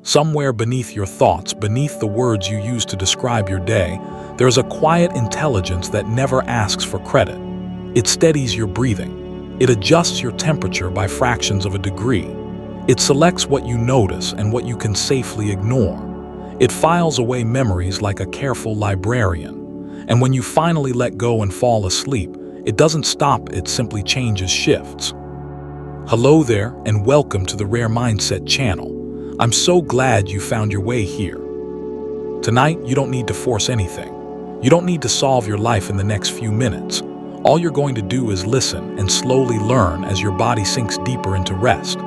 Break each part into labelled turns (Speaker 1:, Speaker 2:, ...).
Speaker 1: Somewhere beneath your thoughts, beneath the words you use to describe your day, there's a quiet intelligence that never asks for credit. It steadies your breathing. It adjusts your temperature by fractions of a degree. It selects what you notice and what you can safely ignore. It files away memories like a careful librarian. And when you finally let go and fall asleep, it doesn't stop, it simply changes shifts. Hello there, and welcome to the RareMindset channel. I'm so glad you found your way here. Tonight, you don't need to force anything. You don't need to solve your life in the next few minutes. All you're going to do is listen and slowly learn as your body sinks deeper into rest.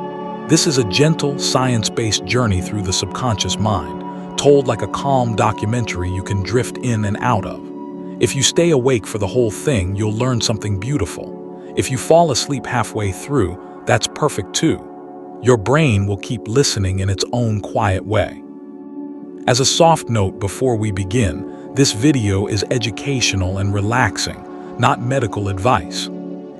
Speaker 1: This is a gentle, science-based journey through the subconscious mind, told like a calm documentary you can drift in and out of. If you stay awake for the whole thing, you'll learn something beautiful. If you fall asleep halfway through, that's perfect too. Your brain will keep listening in its own quiet way. As a soft note before we begin, this video is educational and relaxing, not medical advice.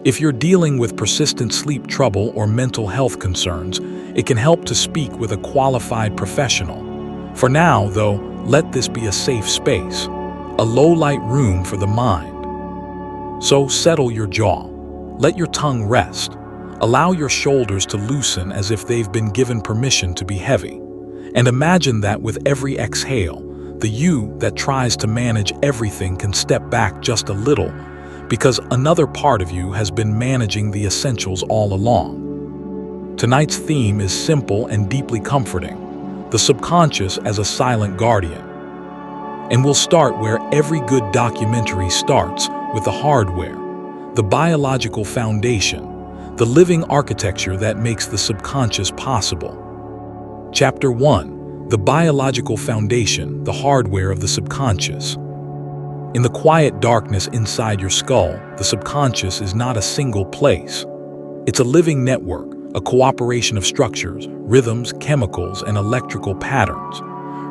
Speaker 1: If you're dealing with persistent sleep trouble or mental health concerns, it can help to speak with a qualified professional. For now, though, let this be a safe space, a low-light room for the mind. So settle your jaw. Let your tongue rest. Allow your shoulders to loosen as if they've been given permission to be heavy. And imagine that with every exhale, the you that tries to manage everything can step back just a little, because another part of you has been managing the essentials all along. Tonight's theme is simple and deeply comforting, the subconscious as a silent guardian. And we'll start where every good documentary starts, with the hardware, the biological foundation, the living architecture that makes the subconscious possible. Chapter 1. The biological foundation, the hardware of the subconscious. In the quiet darkness inside your skull, the subconscious is not a single place. It's a living network, a cooperation of structures, rhythms, chemicals, and electrical patterns.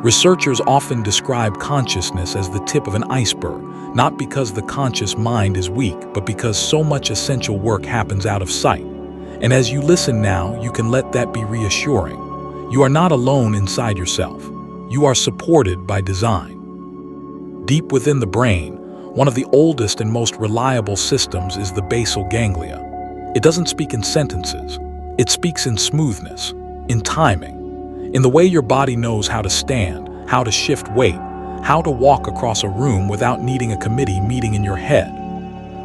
Speaker 1: Researchers often describe consciousness as the tip of an iceberg, not because the conscious mind is weak, but because so much essential work happens out of sight. And as you listen now, you can let that be reassuring. You are not alone inside yourself. You are supported by design. Deep within the brain, one of the oldest and most reliable systems is the basal ganglia. It doesn't speak in sentences. It speaks in smoothness, in timing, in the way your body knows how to stand, how to shift weight, how to walk across a room without needing a committee meeting in your head.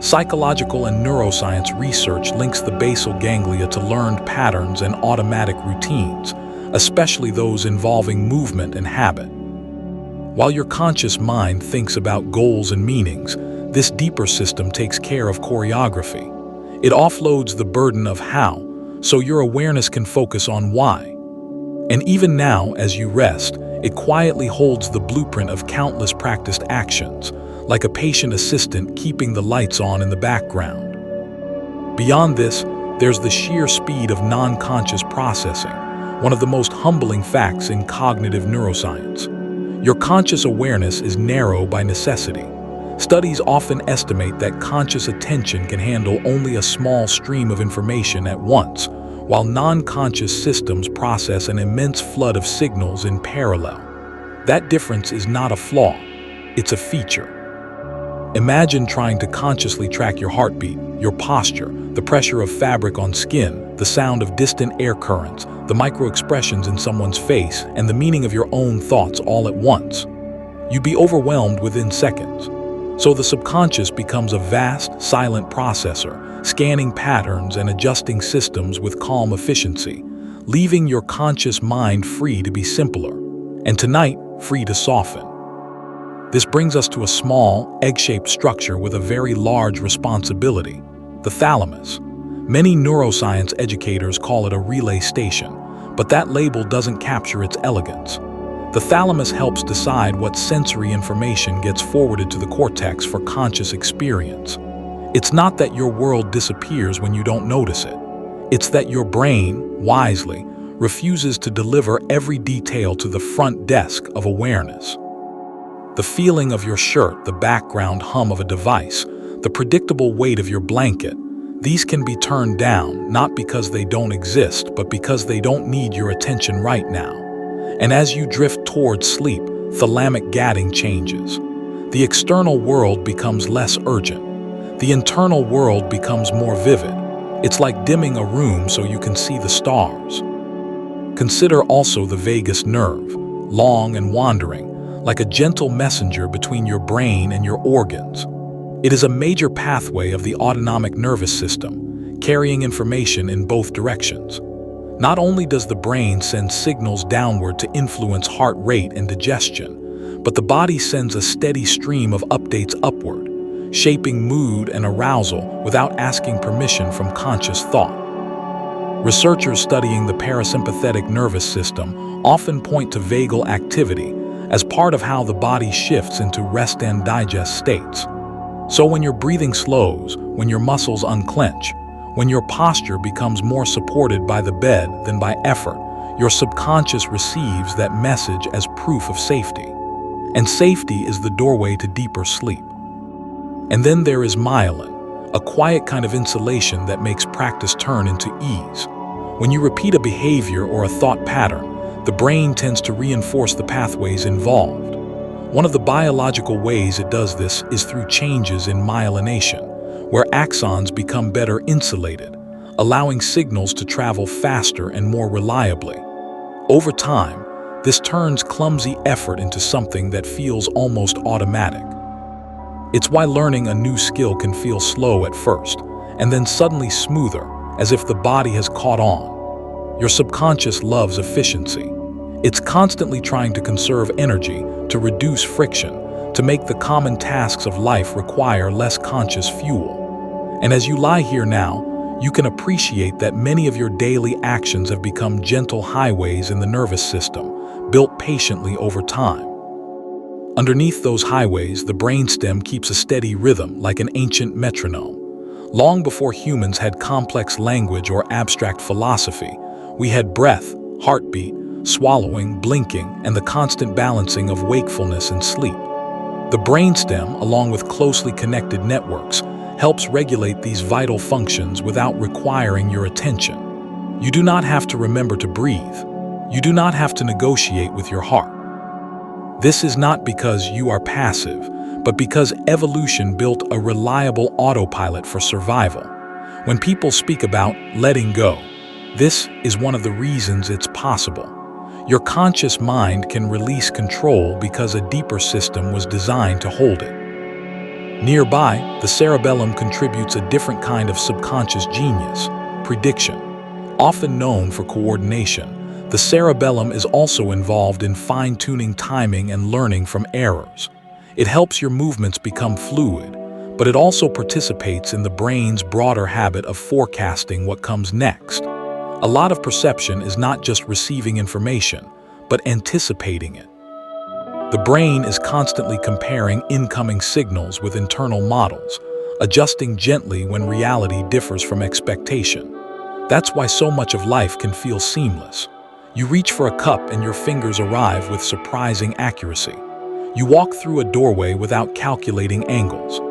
Speaker 1: Psychological and neuroscience research links the basal ganglia to learned patterns and automatic routines, especially those involving movement and habit. While your conscious mind thinks about goals and meanings, this deeper system takes care of choreography. It offloads the burden of how, so your awareness can focus on why. And even now, as you rest, it quietly holds the blueprint of countless practiced actions, like a patient assistant keeping the lights on in the background. Beyond this, there's the sheer speed of non-conscious processing, one of the most humbling facts in cognitive neuroscience. Your conscious awareness is narrow by necessity. Studies often estimate that conscious attention can handle only a small stream of information at once, while non-conscious systems process an immense flood of signals in parallel. That difference is not a flaw, it's a feature. Imagine trying to consciously track your heartbeat, your posture, the pressure of fabric on skin, the sound of distant air currents, the micro-expressions in someone's face, and the meaning of your own thoughts all at once. You'd be overwhelmed within seconds. So the subconscious becomes a vast, silent processor, scanning patterns and adjusting systems with calm efficiency, leaving your conscious mind free to be simpler, and tonight, free to soften. This brings us to a small, egg-shaped structure with a very large responsibility, the thalamus. Many neuroscience educators call it a relay station, but that label doesn't capture its elegance. The thalamus helps decide what sensory information gets forwarded to the cortex for conscious experience. It's not that your world disappears when you don't notice it. It's that your brain, wisely, refuses to deliver every detail to the front desk of awareness. The feeling of your shirt, the background hum of a device, the predictable weight of your blanket, these can be turned down, not because they don't exist, but because they don't need your attention right now. And as you drift towards sleep, thalamic gating changes. The external world becomes less urgent. The internal world becomes more vivid. It's like dimming a room so you can see the stars. Consider also the vagus nerve, long and wandering, like a gentle messenger between your brain and your organs. It is a major pathway of the autonomic nervous system, carrying information in both directions. Not only does the brain send signals downward to influence heart rate and digestion, but the body sends a steady stream of updates upward, shaping mood and arousal without asking permission from conscious thought. Researchers studying the parasympathetic nervous system often point to vagal activity as part of how the body shifts into rest and digest states. So when your breathing slows, when your muscles unclench, when your posture becomes more supported by the bed than by effort, your subconscious receives that message as proof of safety. And safety is the doorway to deeper sleep. And then there is myelin, a quiet kind of insulation that makes practice turn into ease. When you repeat a behavior or a thought pattern, the brain tends to reinforce the pathways involved. One of the biological ways it does this is through changes in myelination, where axons become better insulated, allowing signals to travel faster and more reliably. Over time, this turns clumsy effort into something that feels almost automatic. It's why learning a new skill can feel slow at first, and then suddenly smoother, as if the body has caught on. Your subconscious loves efficiency. It's constantly trying to conserve energy, to reduce friction, to make the common tasks of life require less conscious fuel. And as you lie here now, you can appreciate that many of your daily actions have become gentle highways in the nervous system, built patiently over time. Underneath those highways, the brainstem keeps a steady rhythm like an ancient metronome. Long before humans had complex language or abstract philosophy, we had breath, heartbeat, swallowing, blinking, and the constant balancing of wakefulness and sleep. The brainstem, along with closely connected networks, helps regulate these vital functions without requiring your attention. You do not have to remember to breathe. You do not have to negotiate with your heart. This is not because you are passive, but because evolution built a reliable autopilot for survival. When people speak about letting go, this is one of the reasons it's possible. Your conscious mind can release control because a deeper system was designed to hold it. Nearby, the cerebellum contributes a different kind of subconscious genius, prediction. Often known for coordination, the cerebellum is also involved in fine-tuning timing and learning from errors. It helps your movements become fluid, but it also participates in the brain's broader habit of forecasting what comes next. A lot of perception is not just receiving information, but anticipating it. The brain is constantly comparing incoming signals with internal models, adjusting gently when reality differs from expectation. That's why so much of life can feel seamless. You reach for a cup and your fingers arrive with surprising accuracy. You walk through a doorway without calculating angles.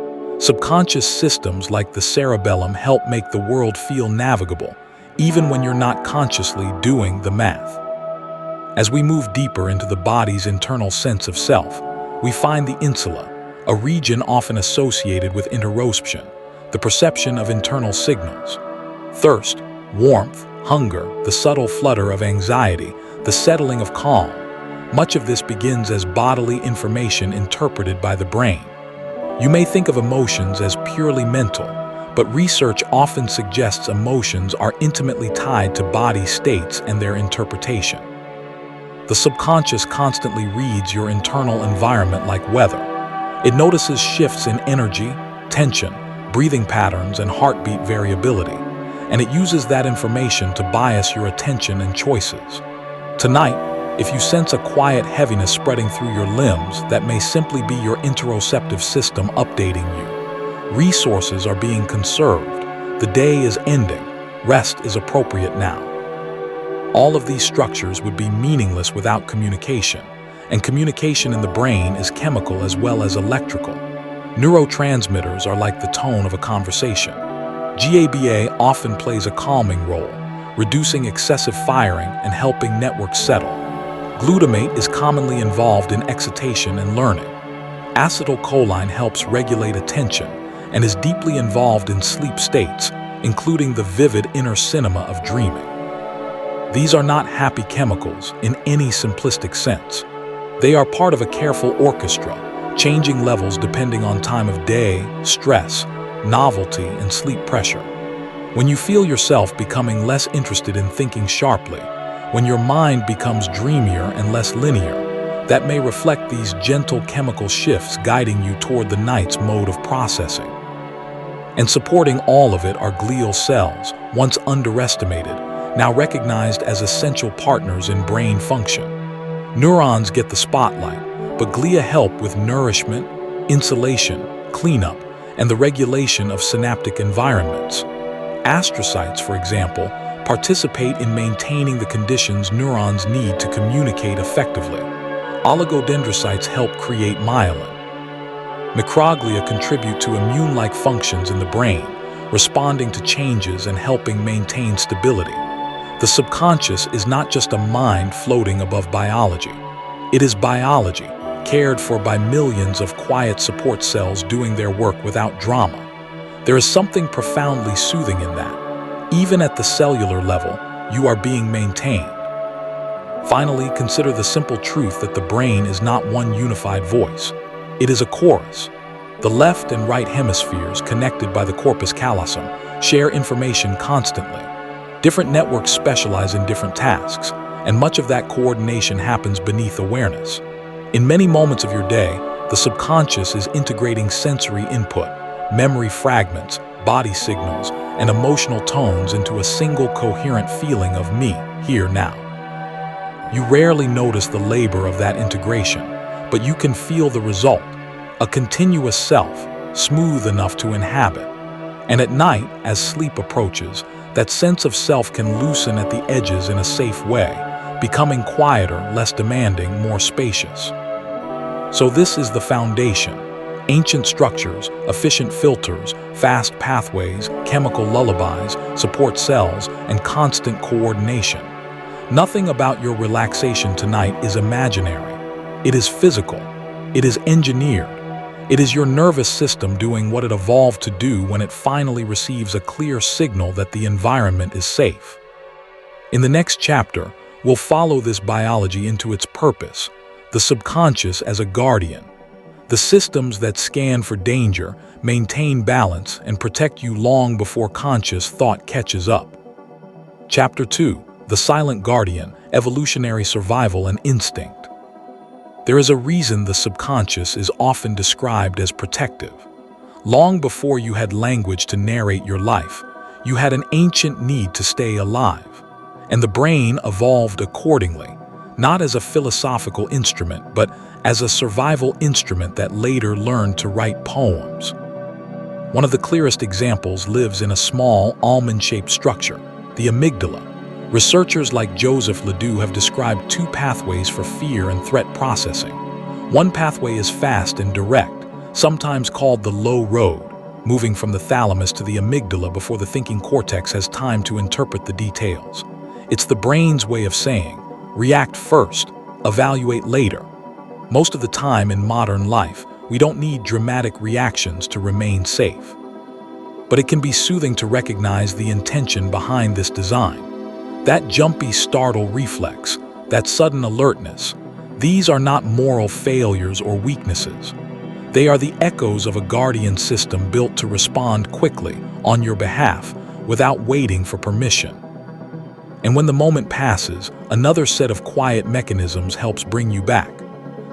Speaker 1: Subconscious systems like the cerebellum help make the world feel navigable, even when you're not consciously doing the math. As we move deeper into the body's internal sense of self, we find the insula, a region often associated with interoception, the perception of internal signals. Thirst, warmth, hunger, the subtle flutter of anxiety, the settling of calm. Much of this begins as bodily information interpreted by the brain. You may think of emotions as purely mental, but research often suggests emotions are intimately tied to body states and their interpretation. The subconscious constantly reads your internal environment like weather. It notices shifts in energy, tension, breathing patterns, and heartbeat variability, and it uses that information to bias your attention and choices. Tonight, if you sense a quiet heaviness spreading through your limbs, that may simply be your interoceptive system updating you. Resources are being conserved. The day is ending. Rest is appropriate now. All of these structures would be meaningless without communication, and communication in the brain is chemical as well as electrical. Neurotransmitters are like the tone of a conversation. GABA often plays a calming role, reducing excessive firing and helping networks settle. Glutamate is commonly involved in excitation and learning. Acetylcholine helps regulate attention and is deeply involved in sleep states, including the vivid inner cinema of dreaming. These are not happy chemicals in any simplistic sense. They are part of a careful orchestra, changing levels depending on time of day, stress, novelty, and sleep pressure. When you feel yourself becoming less interested in thinking sharply, when your mind becomes dreamier and less linear, that may reflect these gentle chemical shifts guiding you toward the night's mode of processing. And supporting all of it are glial cells, once underestimated, now recognized as essential partners in brain function. Neurons get the spotlight, but glia help with nourishment, insulation, cleanup, and the regulation of synaptic environments. Astrocytes, for example, participate in maintaining the conditions neurons need to communicate effectively. Oligodendrocytes help create myelin. Microglia contribute to immune-like functions in the brain, responding to changes and helping maintain stability. The subconscious is not just a mind floating above biology. It is biology, cared for by millions of quiet support cells doing their work without drama. There is something profoundly soothing in that. Even at the cellular level, you are being maintained. Finally, consider the simple truth that the brain is not one unified voice. It is a chorus. The left and right hemispheres, connected by the corpus callosum, share information constantly. Different networks specialize in different tasks, and much of that coordination happens beneath awareness. In many moments of your day, the subconscious is integrating sensory input, memory fragments, body signals, and emotional tones into a single coherent feeling of me, here now. You rarely notice the labor of that integration, but you can feel the result, a continuous self, smooth enough to inhabit. And at night, as sleep approaches, that sense of self can loosen at the edges in a safe way, becoming quieter, less demanding, more spacious. So this is the foundation. Ancient structures, efficient filters, fast pathways, chemical lullabies, support cells, and constant coordination. Nothing about your relaxation tonight is imaginary. It is physical. It is engineered. It is your nervous system doing what it evolved to do when it finally receives a clear signal that the environment is safe. In the next chapter, we'll follow this biology into its purpose, the subconscious as a guardian. The systems that scan for danger, maintain balance, and protect you long before conscious thought catches up. Chapter 2. The Silent Guardian, Evolutionary Survival and Instinct. There is a reason the subconscious is often described as protective. Long before you had language to narrate your life, you had an ancient need to stay alive. And the brain evolved accordingly, not as a philosophical instrument, but as a survival instrument that later learned to write poems. One of the clearest examples lives in a small, almond-shaped structure, the amygdala. Researchers like Joseph Ledoux have described two pathways for fear and threat processing. One pathway is fast and direct, sometimes called the low road, moving from the thalamus to the amygdala before the thinking cortex has time to interpret the details. It's the brain's way of saying, react first, evaluate later. Most of the time in modern life, we don't need dramatic reactions to remain safe. But it can be soothing to recognize the intention behind this design. That jumpy startle reflex, that sudden alertness, these are not moral failures or weaknesses. They are the echoes of a guardian system built to respond quickly, on your behalf, without waiting for permission. And when the moment passes, another set of quiet mechanisms helps bring you back.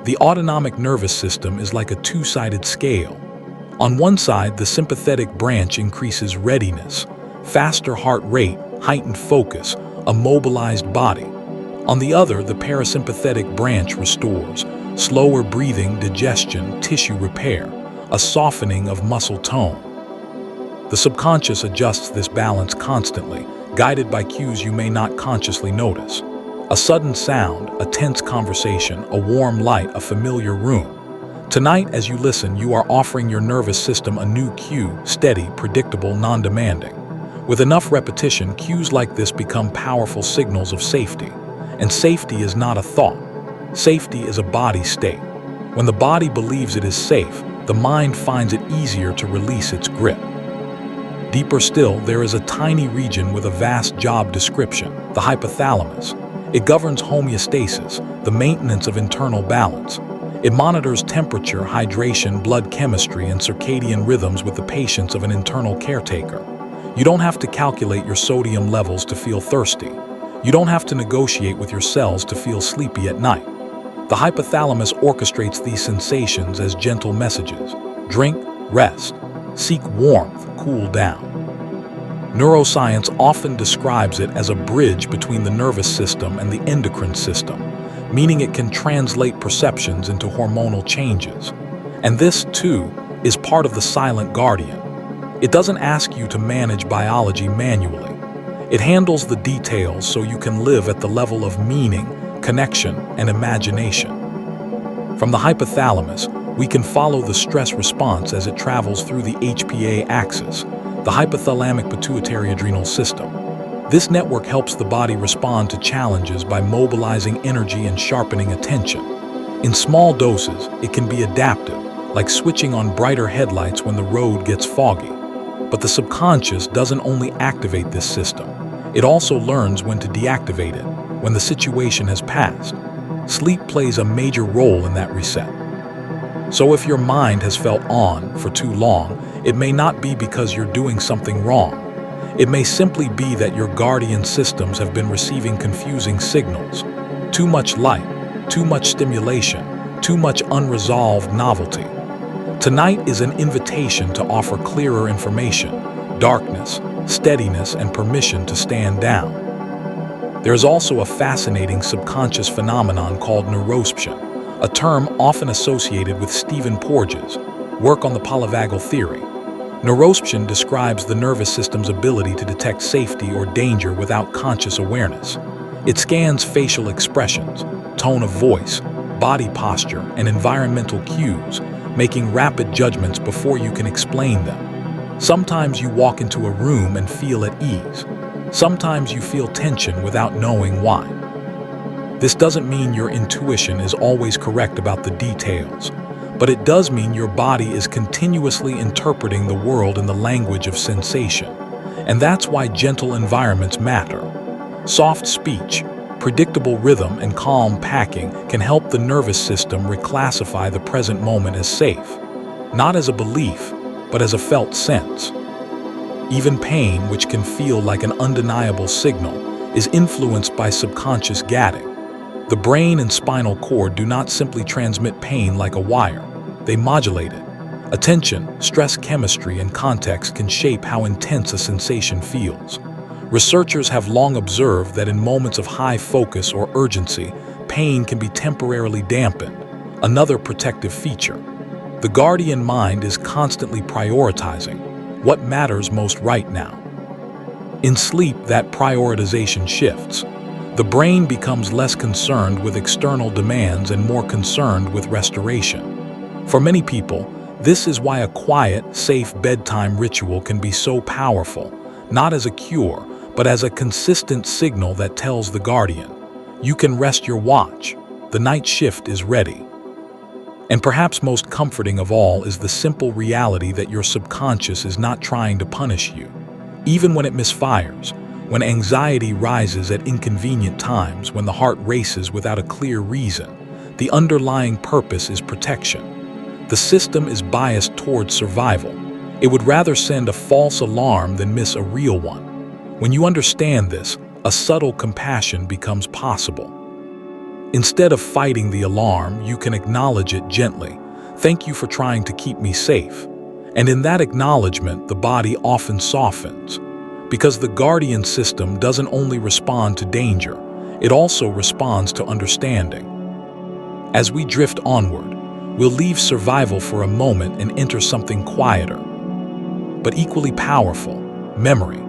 Speaker 1: The autonomic nervous system is like a two-sided scale. On one side, the sympathetic branch increases readiness, faster heart rate, heightened focus, a mobilized body. On the other, the parasympathetic branch restores, slower breathing, digestion, tissue repair, a softening of muscle tone. The subconscious adjusts this balance constantly, guided by cues you may not consciously notice. A sudden sound, a tense conversation, a warm light, a familiar room. Tonight, as you listen, you are offering your nervous system a new cue, steady, predictable, non-demanding. With enough repetition, cues like this become powerful signals of safety. And safety is not a thought. Safety is a body state. When the body believes it is safe, the mind finds it easier to release its grip. Deeper still, there is a tiny region with a vast job description, the hypothalamus. It governs homeostasis, the maintenance of internal balance. It monitors temperature, hydration, blood chemistry, and circadian rhythms with the patience of an internal caretaker. You don't have to calculate your sodium levels to feel thirsty. You don't have to negotiate with your cells to feel sleepy at night. The hypothalamus orchestrates these sensations as gentle messages. Drink, rest. Seek warmth, cool down. Neuroscience often describes it as a bridge between the nervous system and the endocrine system, meaning it can translate perceptions into hormonal changes. And this, too, is part of the silent guardian. It doesn't ask you to manage biology manually. It handles the details so you can live at the level of meaning, connection, and imagination. From the hypothalamus, we can follow the stress response as it travels through the HPA axis, the hypothalamic pituitary adrenal system. This network helps the body respond to challenges by mobilizing energy and sharpening attention. In small doses, it can be adaptive, like switching on brighter headlights when the road gets foggy. But the subconscious doesn't only activate this system, it also learns when to deactivate it, when the situation has passed. Sleep plays a major role in that reset. So if your mind has felt on for too long, it may not be because you're doing something wrong. It may simply be that your guardian systems have been receiving confusing signals. Too much light, too much stimulation, too much unresolved novelty. Tonight is an invitation to offer clearer information, darkness, steadiness, and permission to stand down. There is also a fascinating subconscious phenomenon called neurosption, a term often associated with Stephen Porges' work on the polyvagal theory. Neurosption describes the nervous system's ability to detect safety or danger without conscious awareness. It scans facial expressions, tone of voice, body posture, and environmental cues, making rapid judgments before you can explain them. Sometimes you walk into a room and feel at ease. Sometimes you feel tension without knowing why. This doesn't mean your intuition is always correct about the details, but it does mean your body is continuously interpreting the world in the language of sensation. And that's why gentle environments matter. Soft speech, predictable rhythm, and calm packing can help the nervous system reclassify the present moment as safe, not as a belief, but as a felt sense. Even pain, which can feel like an undeniable signal, is influenced by subconscious gating. The brain and spinal cord do not simply transmit pain like a wire. They modulate it. Attention, stress chemistry, and context can shape how intense a sensation feels. Researchers have long observed that in moments of high focus or urgency, pain can be temporarily dampened, another protective feature. The guardian mind is constantly prioritizing what matters most right now. In sleep, that prioritization shifts. The brain becomes less concerned with external demands and more concerned with restoration. For many people, this is why a quiet, safe bedtime ritual can be so powerful, not as a cure, but as a consistent signal that tells the guardian, you can rest your watch, the night shift is ready. And perhaps most comforting of all is the simple reality that your subconscious is not trying to punish you. Even when it misfires, when anxiety rises at inconvenient times, when the heart races without a clear reason, the underlying purpose is protection. The system is biased towards survival. It would rather send a false alarm than miss a real one. When you understand this, a subtle compassion becomes possible. Instead of fighting the alarm, you can acknowledge it gently. Thank you for trying to keep me safe. And in that acknowledgement, the body often softens. Because the guardian system doesn't only respond to danger, it also responds to understanding. As we drift onward, we'll leave survival for a moment and enter something quieter, but equally powerful, memory.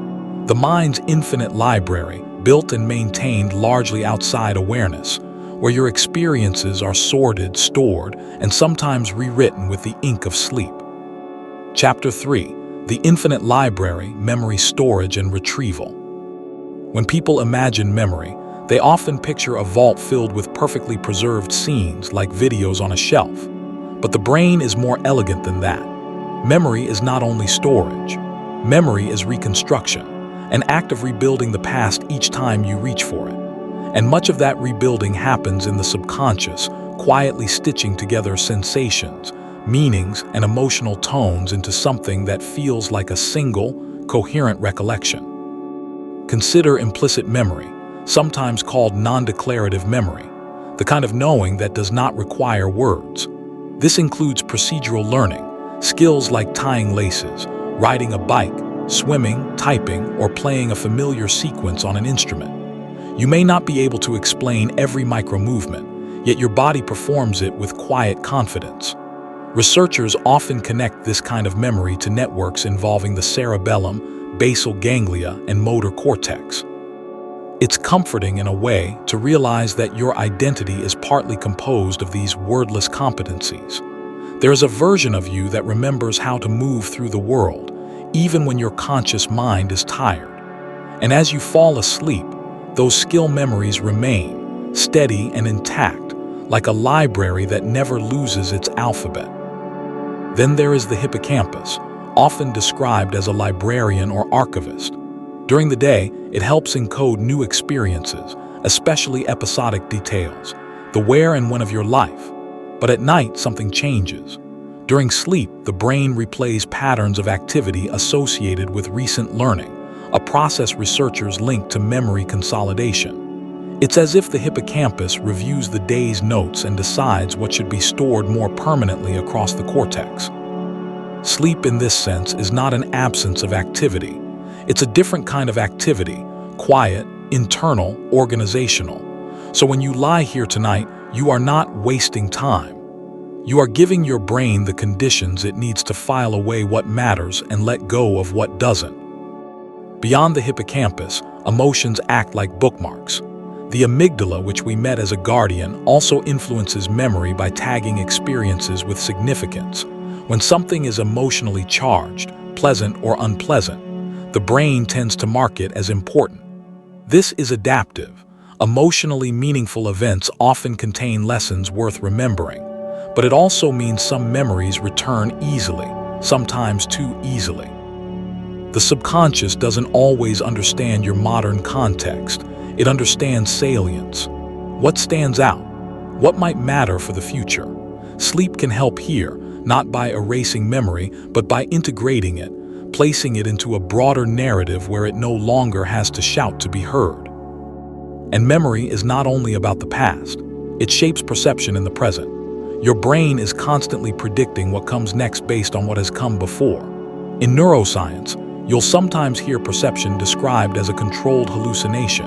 Speaker 1: The mind's infinite library, built and maintained largely outside awareness, where your experiences are sorted, stored, and sometimes rewritten with the ink of sleep. Chapter 3. The Infinite Library, Memory Storage and Retrieval. When people imagine memory, They often picture a vault filled with perfectly preserved scenes like videos on a shelf. But the brain is more elegant than that. Memory is not only storage. Memory is reconstruction, an act of rebuilding the past each time you reach for it. And much of that rebuilding happens in the subconscious, quietly stitching together sensations, meanings, and emotional tones into something that feels like a single, coherent recollection. Consider implicit memory, sometimes called non-declarative memory, the kind of knowing that does not require words. This includes procedural learning, skills like tying laces, riding a bike, swimming, typing, or playing a familiar sequence on an instrument. You may not be able to explain every micro-movement, yet your body performs it with quiet confidence. Researchers often connect this kind of memory to networks involving the cerebellum, basal ganglia, and motor cortex. It's comforting in a way to realize that your identity is partly composed of these wordless competencies. There is a version of you that remembers how to move through the world, even when your conscious mind is tired. And as you fall asleep, those skill memories remain, steady and intact, like a library that never loses its alphabet. Then there is the hippocampus, often described as a librarian or archivist. During the day, it helps encode new experiences, especially episodic details, the where and when of your life. But at night, something changes. During sleep, the brain replays patterns of activity associated with recent learning, a process researchers link to memory consolidation. It's as if the hippocampus reviews the day's notes and decides what should be stored more permanently across the cortex. Sleep in this sense is not an absence of activity. It's a different kind of activity, quiet, internal, organizational. So when you lie here tonight, you are not wasting time. You are giving your brain the conditions it needs to file away what matters and let go of what doesn't. Beyond the hippocampus, emotions act like bookmarks. The amygdala, which we met as a guardian, also influences memory by tagging experiences with significance. When something is emotionally charged, pleasant or unpleasant, the brain tends to mark it as important. This is adaptive. Emotionally meaningful events often contain lessons worth remembering, but it also means some memories return easily, sometimes too easily. The subconscious doesn't always understand your modern context. It understands salience. What stands out? What might matter for the future? Sleep can help here, not by erasing memory, but by integrating it, placing it into a broader narrative where it no longer has to shout to be heard. And memory is not only about the past. It shapes perception in the present. Your brain is constantly predicting what comes next based on what has come before. In neuroscience, you'll sometimes hear perception described as a controlled hallucination,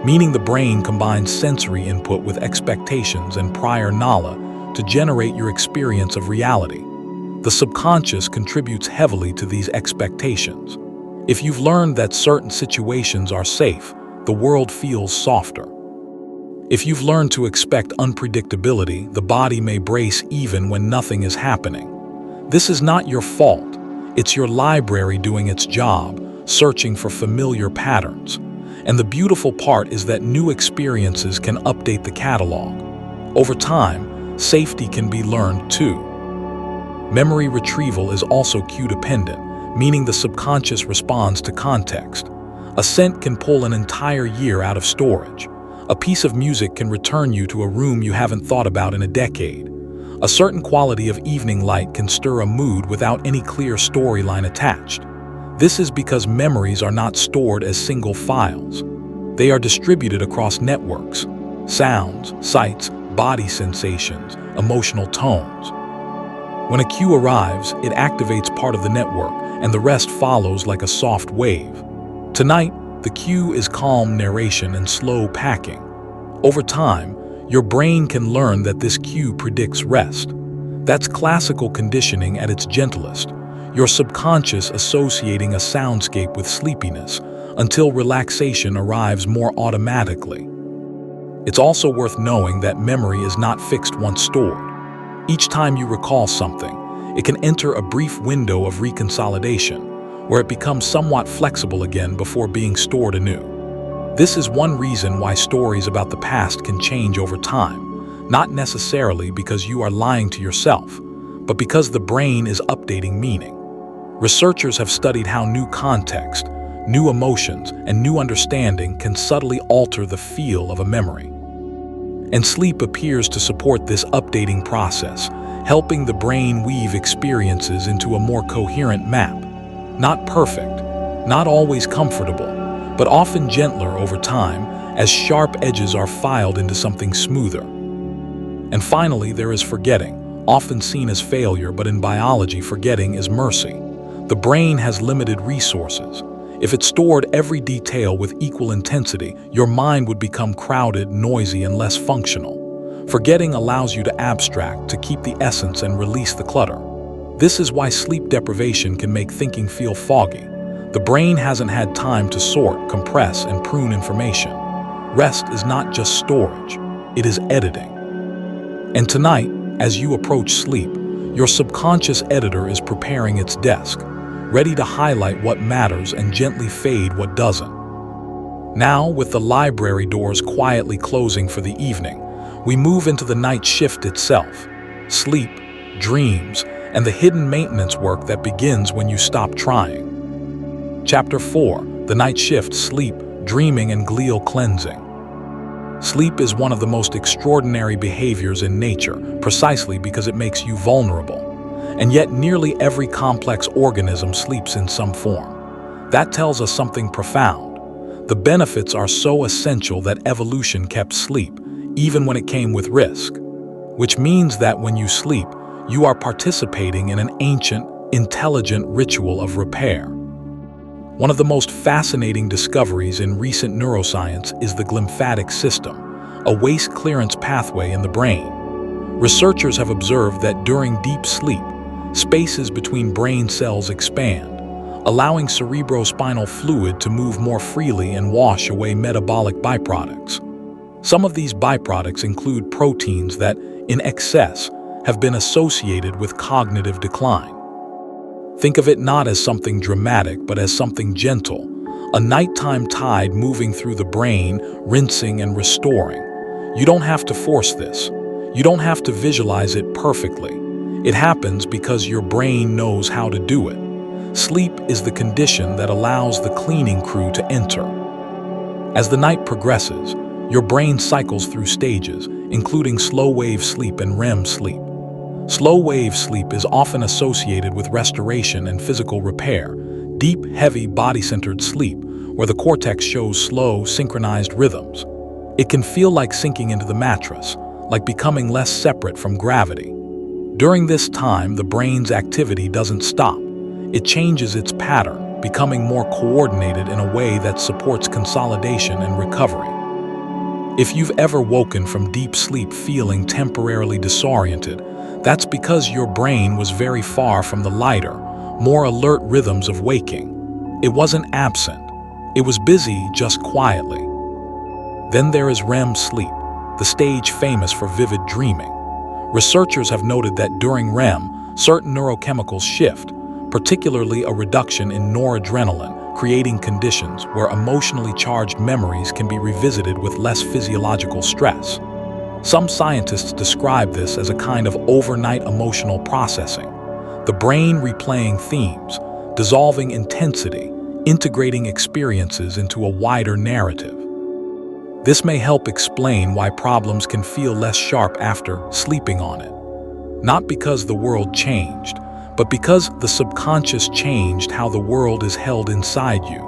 Speaker 1: meaning the brain combines sensory input with expectations and prior knowledge to generate your experience of reality. The subconscious contributes heavily to these expectations. If you've learned that certain situations are safe, the world feels softer. If you've learned to expect unpredictability, the body may brace even when nothing is happening. This is not your fault. It's your library doing its job, searching for familiar patterns. And the beautiful part is that new experiences can update the catalog. Over time, safety can be learned too. Memory retrieval is also cue-dependent, meaning the subconscious responds to context. A scent can pull an entire year out of storage. A piece of music can return you to a room you haven't thought about in a decade. A certain quality of evening light can stir a mood without any clear storyline attached. This is because memories are not stored as single files. They are distributed across networks, sounds, sights, body sensations, emotional tones. When a cue arrives, it activates part of the network, and the rest follows like a soft wave. Tonight, the cue is calm narration and slow packing. Over time, your brain can learn that this cue predicts rest. That's classical conditioning at its gentlest, your subconscious associating a soundscape with sleepiness until relaxation arrives more automatically. It's also worth knowing that memory is not fixed once stored. Each time you recall something, it can enter a brief window of reconsolidation, where it becomes somewhat flexible again before being stored anew. This is one reason why stories about the past can change over time, not necessarily because you are lying to yourself, but because the brain is updating meaning. Researchers have studied how new context, new emotions, and new understanding can subtly alter the feel of a memory. And sleep appears to support this updating process, helping the brain weave experiences into a more coherent map. Not perfect, not always comfortable, but often gentler over time as sharp edges are filed into something smoother. And finally, there is forgetting, often seen as failure, but in biology, forgetting is mercy. The brain has limited resources. If it stored every detail with equal intensity, your mind would become crowded, noisy, and less functional. Forgetting allows you to abstract, to keep the essence and release the clutter. This is why sleep deprivation can make thinking feel foggy. The brain hasn't had time to sort, compress, and prune information. Rest is not just storage, it is editing. And tonight, as you approach sleep, your subconscious editor is preparing its desk, ready to highlight what matters and gently fade what doesn't. Now, with the library doors quietly closing for the evening, we move into the night shift itself. Sleep, dreams, and the hidden maintenance work that begins when you stop trying. Chapter 4. The Night Shift, Sleep, Dreaming, and Glial Cleansing. Sleep is one of the most extraordinary behaviors in nature, precisely because it makes you vulnerable. And yet nearly every complex organism sleeps in some form. That tells us something profound. The benefits are so essential that evolution kept sleep, even when it came with risk. Which means that when you sleep, you are participating in an ancient, intelligent ritual of repair. One of the most fascinating discoveries in recent neuroscience is the glymphatic system, a waste clearance pathway in the brain. Researchers have observed that during deep sleep, spaces between brain cells expand, allowing cerebrospinal fluid to move more freely and wash away metabolic byproducts. Some of these byproducts include proteins that, in excess, have been associated with cognitive decline. Think of it not as something dramatic, but as something gentle, a nighttime tide moving through the brain, rinsing and restoring. You don't have to force this. You don't have to visualize it perfectly. It happens because your brain knows how to do it. Sleep is the condition that allows the cleaning crew to enter. As the night progresses, your brain cycles through stages, including slow-wave sleep and REM sleep. Slow-wave sleep is often associated with restoration and physical repair, deep, heavy, body-centered sleep, where the cortex shows slow, synchronized rhythms. It can feel like sinking into the mattress, like becoming less separate from gravity. During this time, the brain's activity doesn't stop. It changes its pattern, becoming more coordinated in a way that supports consolidation and recovery. If you've ever woken from deep sleep feeling temporarily disoriented, that's because your brain was very far from the lighter, more alert rhythms of waking. It wasn't absent. It was busy, just quietly. Then there is REM sleep, the stage famous for vivid dreaming. Researchers have noted that during REM, certain neurochemicals shift, particularly a reduction in noradrenaline, creating conditions where emotionally charged memories can be revisited with less physiological stress. Some scientists describe this as a kind of overnight emotional processing, the brain replaying themes, dissolving intensity, integrating experiences into a wider narrative. This may help explain why problems can feel less sharp after sleeping on it. Not because the world changed, but because the subconscious changed how the world is held inside you.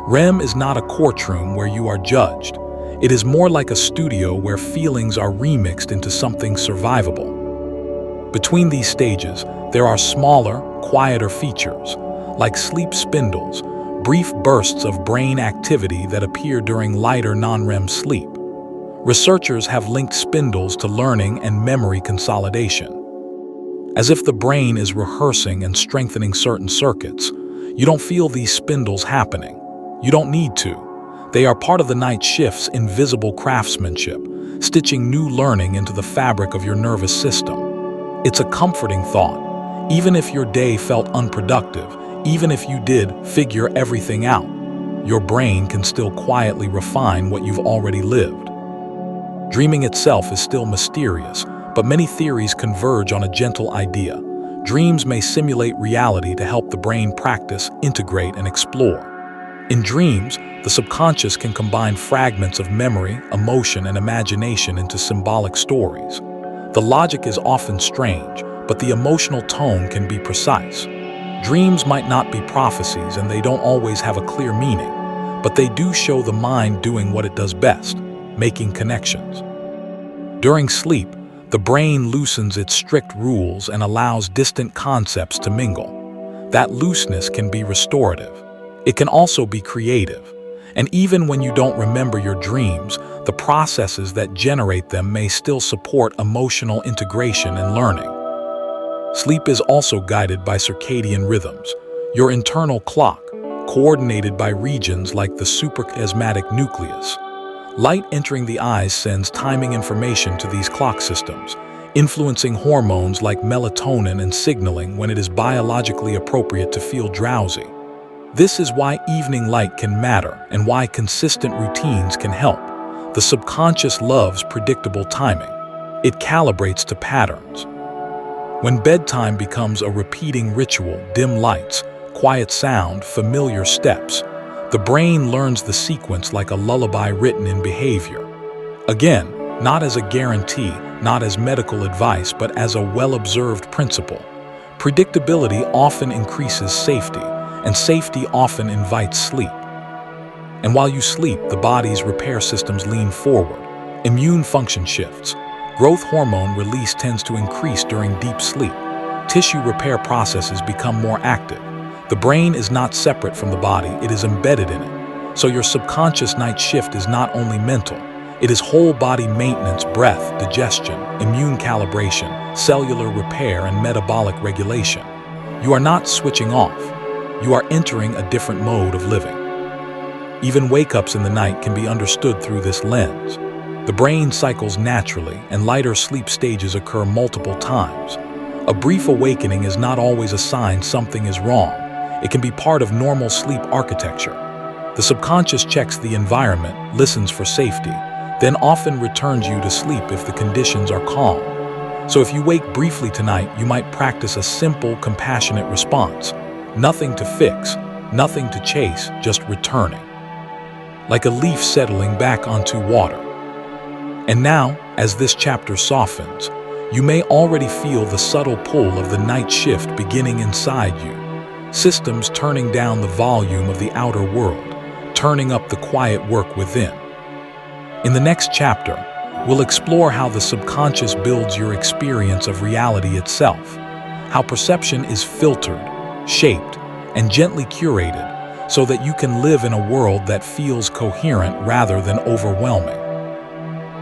Speaker 1: REM is not a courtroom where you are judged. It is more like a studio where feelings are remixed into something survivable. Between these stages, there are smaller, quieter features, like sleep spindles, brief bursts of brain activity that appear during lighter non-REM sleep. Researchers have linked spindles to learning and memory consolidation. As if the brain is rehearsing and strengthening certain circuits, you don't feel these spindles happening. You don't need to. They are part of the night shift's invisible craftsmanship, stitching new learning into the fabric of your nervous system. It's a comforting thought. Even if your day felt unproductive, even if you did figure everything out, your brain can still quietly refine what you've already lived. Dreaming itself is still mysterious, but many theories converge on a gentle idea. Dreams may simulate reality to help the brain practice, integrate, and explore. In dreams, the subconscious can combine fragments of memory, emotion, and imagination into symbolic stories. The logic is often strange, but the emotional tone can be precise. Dreams might not be prophecies and they don't always have a clear meaning, but they do show the mind doing what it does best, making connections. During sleep, the brain loosens its strict rules and allows distant concepts to mingle. That looseness can be restorative. It can also be creative. And even when you don't remember your dreams, the processes that generate them may still support emotional integration and learning. Sleep is also guided by circadian rhythms, your internal clock, coordinated by regions like the suprachiasmatic nucleus. Light entering the eyes sends timing information to these clock systems, influencing hormones like melatonin and signaling when it is biologically appropriate to feel drowsy. This is why evening light can matter and why consistent routines can help. The subconscious loves predictable timing. It calibrates to patterns. When bedtime becomes a repeating ritual, dim lights, quiet sound, familiar steps, the brain learns the sequence like a lullaby written in behavior. Again, not as a guarantee, not as medical advice, but as a well-observed principle. Predictability often increases safety, and safety often invites sleep. And while you sleep, the body's repair systems lean forward. Immune function shifts. Growth hormone release tends to increase during deep sleep. Tissue repair processes become more active. The brain is not separate from the body, it is embedded in it. So your subconscious night shift is not only mental, it is whole body maintenance, breath, digestion, immune calibration, cellular repair, and metabolic regulation. You are not switching off. You are entering a different mode of living. Even wake-ups in the night can be understood through this lens. The brain cycles naturally, and lighter sleep stages occur multiple times. A brief awakening is not always a sign something is wrong. It can be part of normal sleep architecture. The subconscious checks the environment, listens for safety, then often returns you to sleep if the conditions are calm. So if you wake briefly tonight, you might practice a simple, compassionate response. Nothing to fix, nothing to chase, just returning. Like a leaf settling back onto water. And now, as this chapter softens, you may already feel the subtle pull of the night shift beginning inside you. Systems turning down the volume of the outer world, turning up the quiet work within. In the next chapter, we'll explore how the subconscious builds your experience of reality itself, how perception is filtered, shaped, and gently curated so that you can live in a world that feels coherent rather than overwhelming.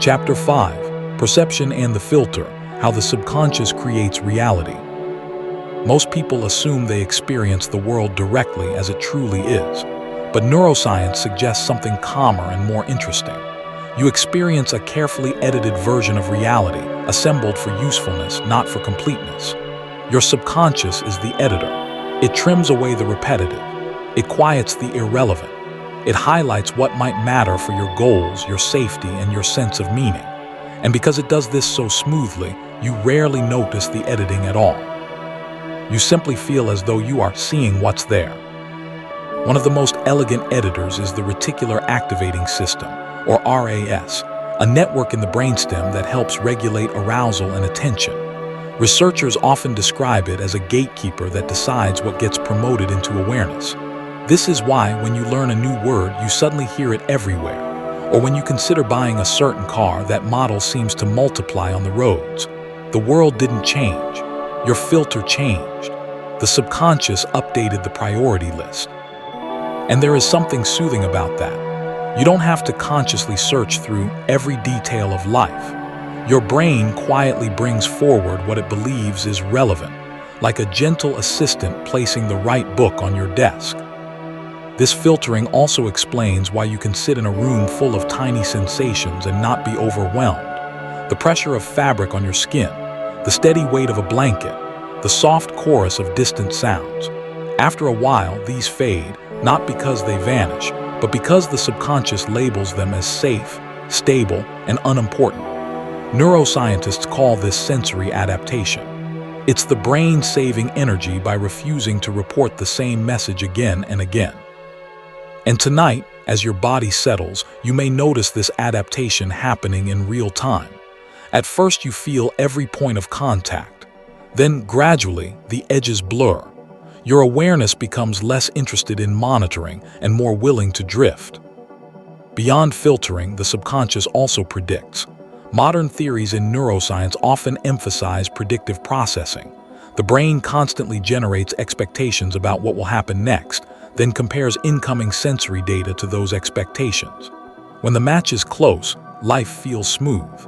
Speaker 1: Chapter 5, Perception and the Filter, How the Subconscious Creates Reality. Most people assume they experience the world directly as it truly is, but neuroscience suggests something calmer and more interesting. You experience a carefully edited version of reality, assembled for usefulness, not for completeness. Your subconscious is the editor. It trims away the repetitive. It quiets the irrelevant. It highlights what might matter for your goals, your safety, and your sense of meaning. And because it does this so smoothly, you rarely notice the editing at all. You simply feel as though you are seeing what's there. One of the most elegant editors is the reticular activating system, or RAS, a network in the brainstem that helps regulate arousal and attention. Researchers often describe it as a gatekeeper that decides what gets promoted into awareness. This is why when you learn a new word, you suddenly hear it everywhere. Or when you consider buying a certain car, that model seems to multiply on the roads. The world didn't change. Your filter changed. The subconscious updated the priority list. And there is something soothing about that. You don't have to consciously search through every detail of life. Your brain quietly brings forward what it believes is relevant, like a gentle assistant placing the right book on your desk. This filtering also explains why you can sit in a room full of tiny sensations and not be overwhelmed. The pressure of fabric on your skin, the steady weight of a blanket, the soft chorus of distant sounds. After a while, these fade, not because they vanish, but because the subconscious labels them as safe, stable, and unimportant. Neuroscientists call this sensory adaptation. It's the brain saving energy by refusing to report the same message again and again. And tonight, as your body settles, you may notice this adaptation happening in real time. At first, you feel every point of contact. Then, gradually, the edges blur. Your awareness becomes less interested in monitoring and more willing to drift. Beyond filtering, the subconscious also predicts. Modern theories in neuroscience often emphasize predictive processing. The brain constantly generates expectations about what will happen next, then compares incoming sensory data to those expectations. When the match is close, life feels smooth.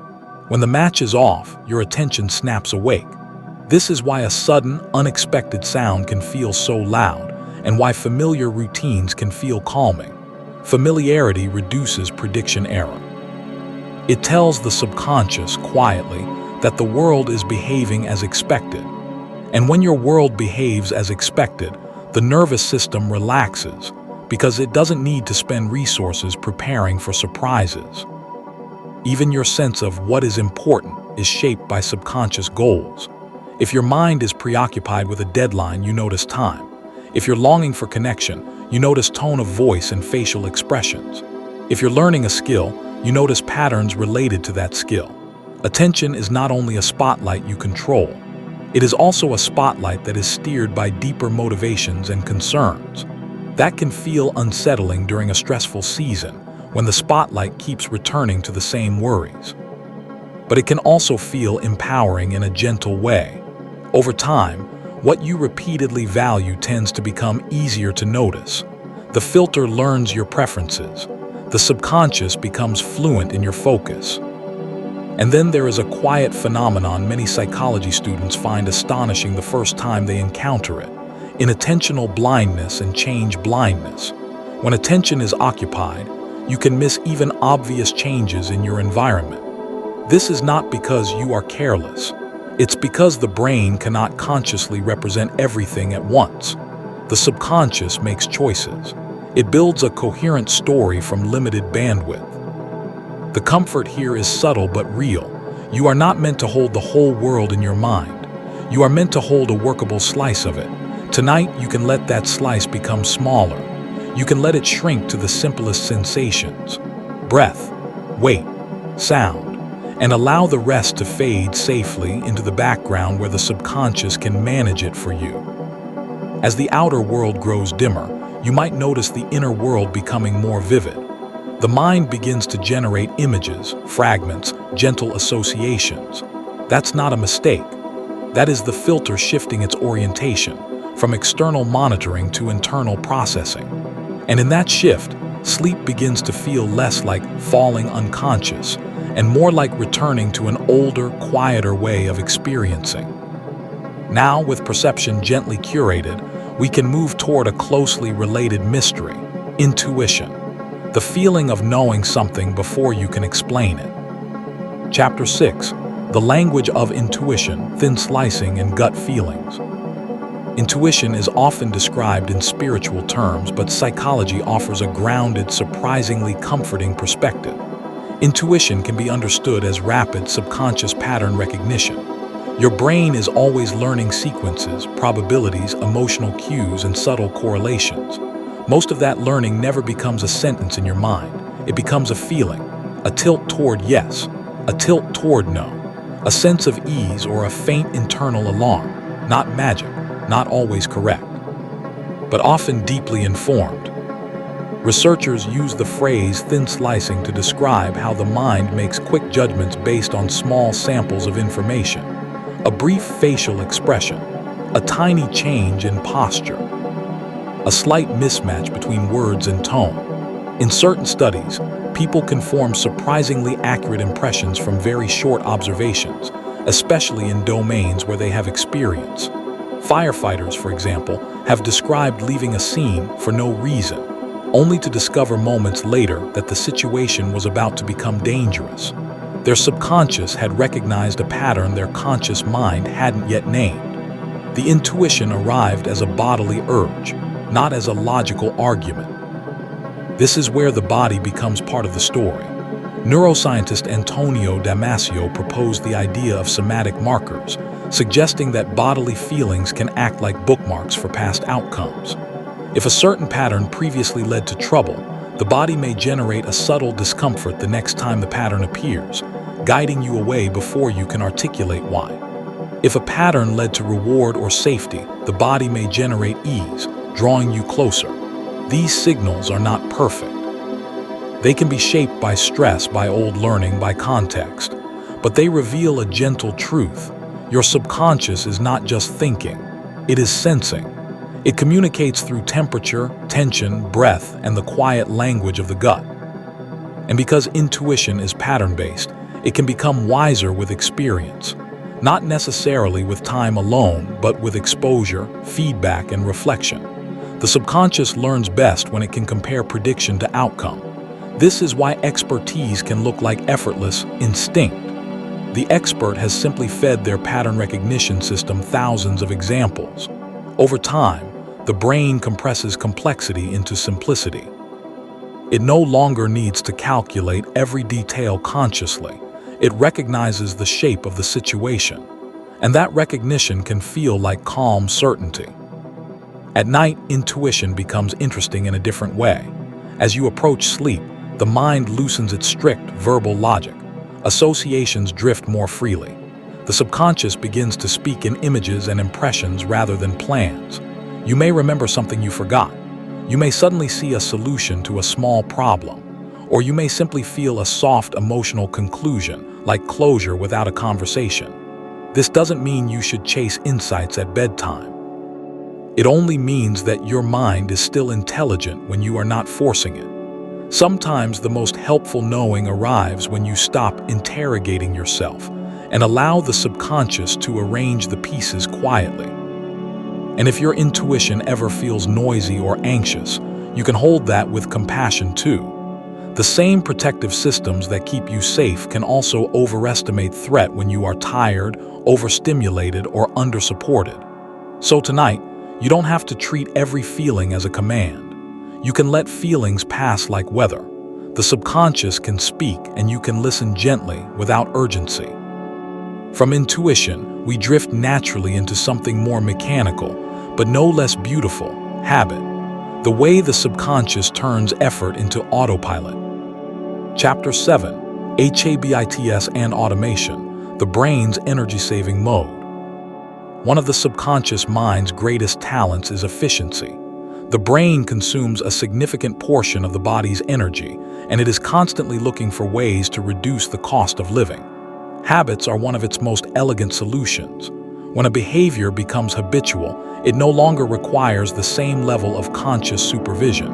Speaker 1: When the match is off, your attention snaps awake. This is why a sudden, unexpected sound can feel so loud, and why familiar routines can feel calming. Familiarity reduces prediction error. It tells the subconscious quietly that the world is behaving as expected. And when your world behaves as expected, the nervous system relaxes because it doesn't need to spend resources preparing for surprises. Even your sense of what is important is shaped by subconscious goals. If your mind is preoccupied with a deadline, you notice time. If you're longing for connection, you notice tone of voice and facial expressions. If you're learning a skill, you notice patterns related to that skill. Attention is not only a spotlight you control, it is also a spotlight that is steered by deeper motivations and concerns. That can feel unsettling during a stressful season when the spotlight keeps returning to the same worries. But it can also feel empowering in a gentle way. Over time, what you repeatedly value tends to become easier to notice. The filter learns your preferences. The subconscious becomes fluent in your focus. And then there is a quiet phenomenon many psychology students find astonishing the first time they encounter it: inattentional blindness and change blindness. When attention is occupied, you can miss even obvious changes in your environment. This is not because you are careless. It's because the brain cannot consciously represent everything at once. The subconscious makes choices. It builds a coherent story from limited bandwidth. The comfort here is subtle but real. You are not meant to hold the whole world in your mind. You are meant to hold a workable slice of it. Tonight, you can let that slice become smaller. You can let it shrink to the simplest sensations: breath, weight, sound, and allow the rest to fade safely into the background where the subconscious can manage it for you. As the outer world grows dimmer, you might notice the inner world becoming more vivid. The mind begins to generate images, fragments, gentle associations. That's not a mistake. That is the filter shifting its orientation from external monitoring to internal processing. And in that shift, sleep begins to feel less like falling unconscious and more like returning to an older, quieter way of experiencing. Now, with perception gently curated, we can move toward a closely related mystery: intuition. The feeling of knowing something before you can explain it. Chapter 6. The language of intuition, thin slicing, and gut feelings. Intuition is often described in spiritual terms, but psychology offers a grounded, surprisingly comforting perspective. Intuition can be understood as rapid subconscious pattern recognition. Your brain is always learning sequences, probabilities, emotional cues, and subtle correlations. Most of that learning never becomes a sentence in your mind. It becomes a feeling, a tilt toward yes, a tilt toward no, a sense of ease or a faint internal alarm. Not magic, not always correct, but often deeply informed. Researchers use the phrase thin slicing to describe how the mind makes quick judgments based on small samples of information. A brief facial expression, a tiny change in posture, a slight mismatch between words and tone. In certain studies, people can form surprisingly accurate impressions from very short observations, especially in domains where they have experience. Firefighters, for example, have described leaving a scene for no reason, only to discover moments later that the situation was about to become dangerous. Their subconscious had recognized a pattern their conscious mind hadn't yet named. The intuition arrived as a bodily urge, not as a logical argument. This is where the body becomes part of the story. Neuroscientist Antonio Damasio proposed the idea of somatic markers, suggesting that bodily feelings can act like bookmarks for past outcomes. If a certain pattern previously led to trouble, the body may generate a subtle discomfort the next time the pattern appears, guiding you away before you can articulate why. If a pattern led to reward or safety, the body may generate ease, drawing you closer. These signals are not perfect. They can be shaped by stress, by old learning, by context, but they reveal a gentle truth. Your subconscious is not just thinking, it is sensing. It communicates through temperature, tension, breath, and the quiet language of the gut. And because intuition is pattern-based, it can become wiser with experience, not necessarily with time alone, but with exposure, feedback, and reflection. The subconscious learns best when it can compare prediction to outcome. This is why expertise can look like effortless instinct. The expert has simply fed their pattern recognition system thousands of examples. Over time, the brain compresses complexity into simplicity. It no longer needs to calculate every detail consciously. It recognizes the shape of the situation, and that recognition can feel like calm certainty. At night, intuition becomes interesting in a different way. As you approach sleep, the mind loosens its strict verbal logic. Associations drift more freely. The subconscious begins to speak in images and impressions rather than plans. You may remember something you forgot. You may suddenly see a solution to a small problem. Or you may simply feel a soft emotional conclusion, like closure without a conversation. This doesn't mean you should chase insights at bedtime. It only means that your mind is still intelligent when you are not forcing it. Sometimes the most helpful knowing arrives when you stop interrogating yourself and allow the subconscious to arrange the pieces quietly. And if your intuition ever feels noisy or anxious, you can hold that with compassion too. The same protective systems that keep you safe can also overestimate threat when you are tired, overstimulated, or undersupported. So tonight, you don't have to treat every feeling as a command. You can let feelings pass like weather. The subconscious can speak, and you can listen gently without urgency. From intuition, we drift naturally into something more mechanical, but no less beautiful: habit. The way the subconscious turns effort into autopilot. Chapter 7: Habits and Automation, the brain's energy-saving mode. One of the subconscious mind's greatest talents is efficiency. The brain consumes a significant portion of the body's energy, and it is constantly looking for ways to reduce the cost of living. Habits are one of its most elegant solutions. When a behavior becomes habitual, it no longer requires the same level of conscious supervision.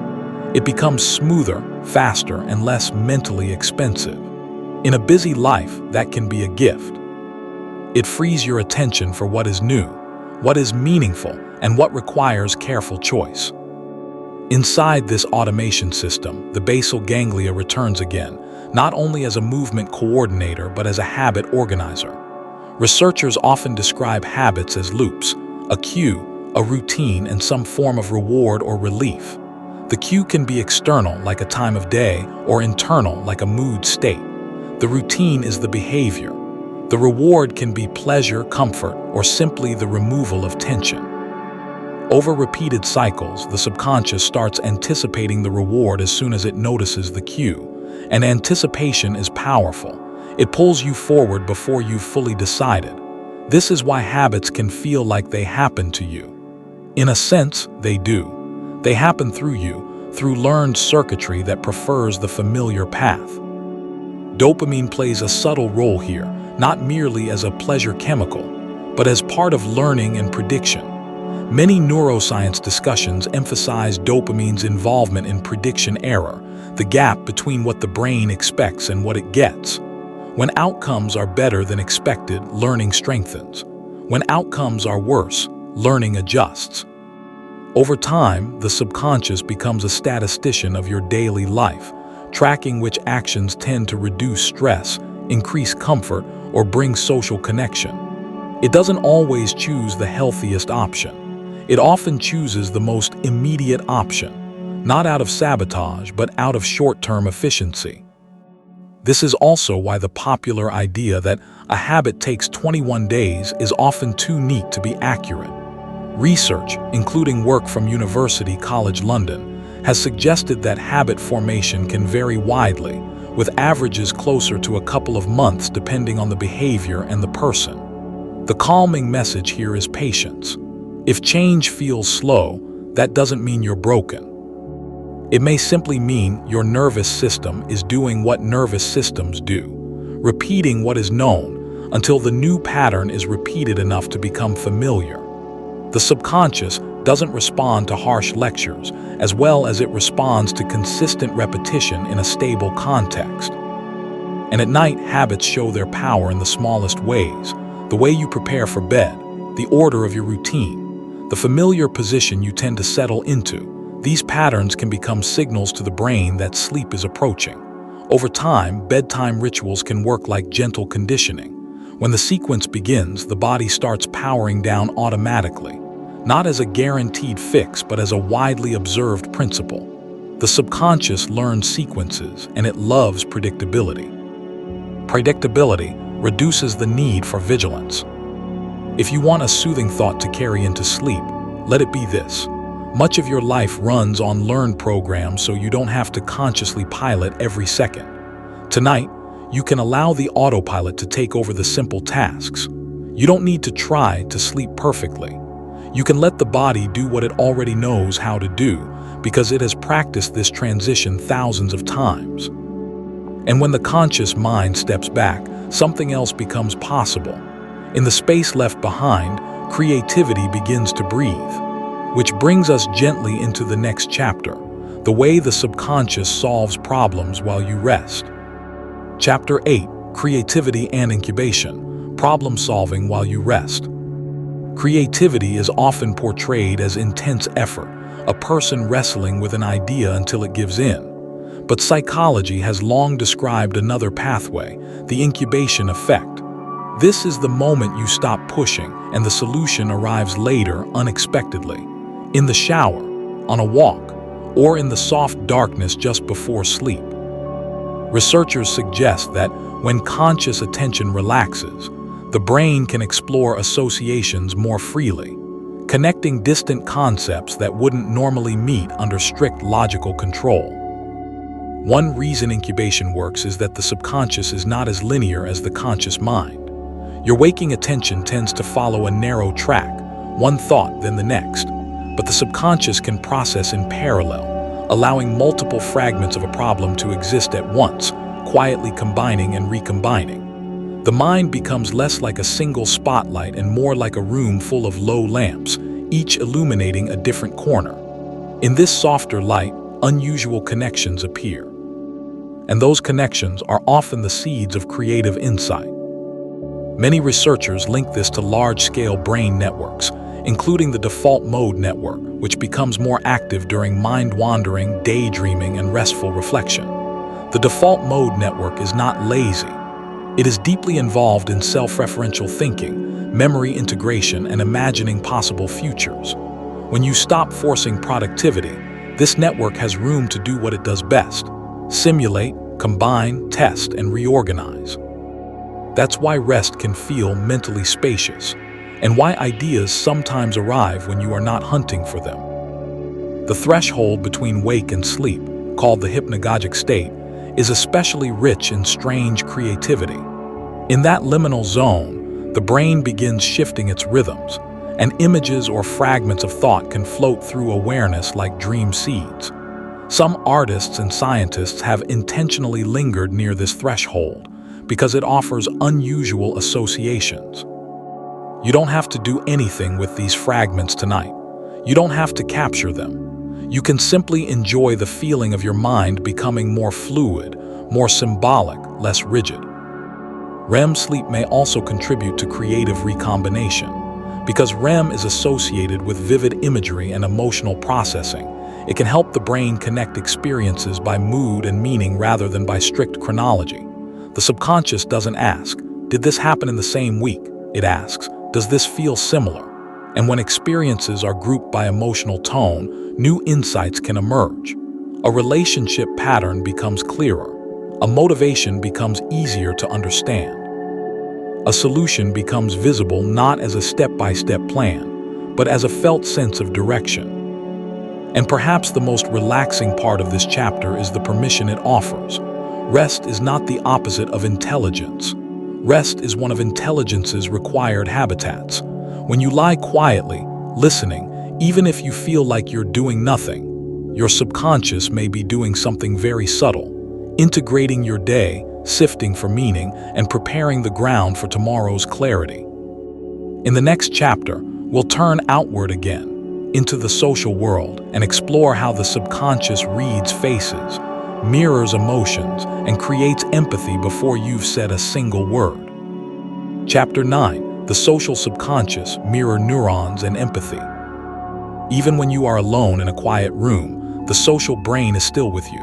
Speaker 1: It becomes smoother, faster, and less mentally expensive. In a busy life, that can be a gift. It frees your attention for what is new, what is meaningful, and what requires careful choice. Inside this automation system, the basal ganglia returns again, not only as a movement coordinator but as a habit organizer. Researchers often describe habits as loops: a cue, a routine, and some form of reward or relief. The cue can be external, like a time of day, or internal, like a mood state. The routine is the behavior. The reward can be pleasure, comfort, or simply the removal of tension. Over repeated cycles, the subconscious starts anticipating the reward as soon as it notices the cue. And anticipation is powerful. It pulls you forward before you've fully decided. This is why habits can feel like they happen to you. In a sense, they do. They happen through you, through learned circuitry that prefers the familiar path. Dopamine plays a subtle role here, not merely as a pleasure chemical, but as part of learning and prediction. Many neuroscience discussions emphasize dopamine's involvement in prediction error, the gap between what the brain expects and what it gets. When outcomes are better than expected, learning strengthens. When outcomes are worse, learning adjusts. Over time, the subconscious becomes a statistician of your daily life, tracking which actions tend to reduce stress, increase comfort, or bring social connection. It doesn't always choose the healthiest option. It often chooses the most immediate option, not out of sabotage, but out of short-term efficiency. This is also why the popular idea that a habit takes 21 days is often too neat to be accurate. Research, including work from University College London, has suggested that habit formation can vary widely, with averages closer to a couple of months depending on the behavior and the person. The calming message here is patience. If change feels slow, that doesn't mean you're broken. It may simply mean your nervous system is doing what nervous systems do, repeating what is known until the new pattern is repeated enough to become familiar. The subconscious doesn't respond to harsh lectures as well as it responds to consistent repetition in a stable context. And at night, habits show their power in the smallest ways: the way you prepare for bed, the order of your routine, the familiar position you tend to settle into. These patterns can become signals to the brain that sleep is approaching. Over time, bedtime rituals can work like gentle conditioning. When the sequence begins, the body starts powering down automatically, not as a guaranteed fix, but as a widely observed principle. The subconscious learns sequences, and it loves predictability. Predictability reduces the need for vigilance. If you want a soothing thought to carry into sleep, let it be this: much of your life runs on learned programs, so you don't have to consciously pilot every second. Tonight, you can allow the autopilot to take over the simple tasks. You don't need to try to sleep perfectly. You can let the body do what it already knows how to do, because it has practiced this transition thousands of times. And when the conscious mind steps back, something else becomes possible. In the space left behind, creativity begins to breathe. Which brings us gently into the next chapter: the way the subconscious solves problems while you rest. Chapter 8: Creativity and Incubation, Problem Solving While You Rest. Creativity is often portrayed as intense effort, a person wrestling with an idea until it gives in. But psychology has long described another pathway: the incubation effect. This is the moment you stop pushing and the solution arrives later, unexpectedly. In the shower, on a walk, or in the soft darkness just before sleep. Researchers suggest that when conscious attention relaxes, the brain can explore associations more freely, connecting distant concepts that wouldn't normally meet under strict logical control. One reason incubation works is that the subconscious is not as linear as the conscious mind. Your waking attention tends to follow a narrow track, one thought then the next. But the subconscious can process in parallel, allowing multiple fragments of a problem to exist at once, quietly combining and recombining. The mind becomes less like a single spotlight and more like a room full of low lamps, each illuminating a different corner. In this softer light, unusual connections appear. And those connections are often the seeds of creative insight. Many researchers link this to large-scale brain networks, including the default mode network, which becomes more active during mind-wandering, daydreaming, and restful reflection. The default mode network is not lazy. It is deeply involved in self-referential thinking, memory integration, and imagining possible futures. When you stop forcing productivity, this network has room to do what it does best: simulate, combine, test, and reorganize. That's why rest can feel mentally spacious, and why ideas sometimes arrive when you are not hunting for them. The threshold between wake and sleep, called the hypnagogic state, is especially rich in strange creativity. In that liminal zone, the brain begins shifting its rhythms, and images or fragments of thought can float through awareness like dream seeds. Some artists and scientists have intentionally lingered near this threshold because it offers unusual associations. You don't have to do anything with these fragments tonight. You don't have to capture them. You can simply enjoy the feeling of your mind becoming more fluid, more symbolic, less rigid. REM sleep may also contribute to creative recombination. Because REM is associated with vivid imagery and emotional processing, it can help the brain connect experiences by mood and meaning rather than by strict chronology. The subconscious doesn't ask, "Did this happen in the same week?" It asks, "Does this feel similar?" And when experiences are grouped by emotional tone, new insights can emerge. A relationship pattern becomes clearer. A motivation becomes easier to understand. A solution becomes visible not as a step-by-step plan, but as a felt sense of direction. And perhaps the most relaxing part of this chapter is the permission it offers. Rest is not the opposite of intelligence. Rest is one of intelligence's required habitats. When you lie quietly, listening, even if you feel like you're doing nothing, your subconscious may be doing something very subtle, integrating your day, sifting for meaning, and preparing the ground for tomorrow's clarity. In the next chapter, we'll turn outward again, into the social world, and explore how the subconscious reads faces, mirrors emotions, and creates empathy before you've said a single word. Chapter 9. The social subconscious, mirror neurons, and empathy. Even when you are alone in a quiet room, the social brain is still with you.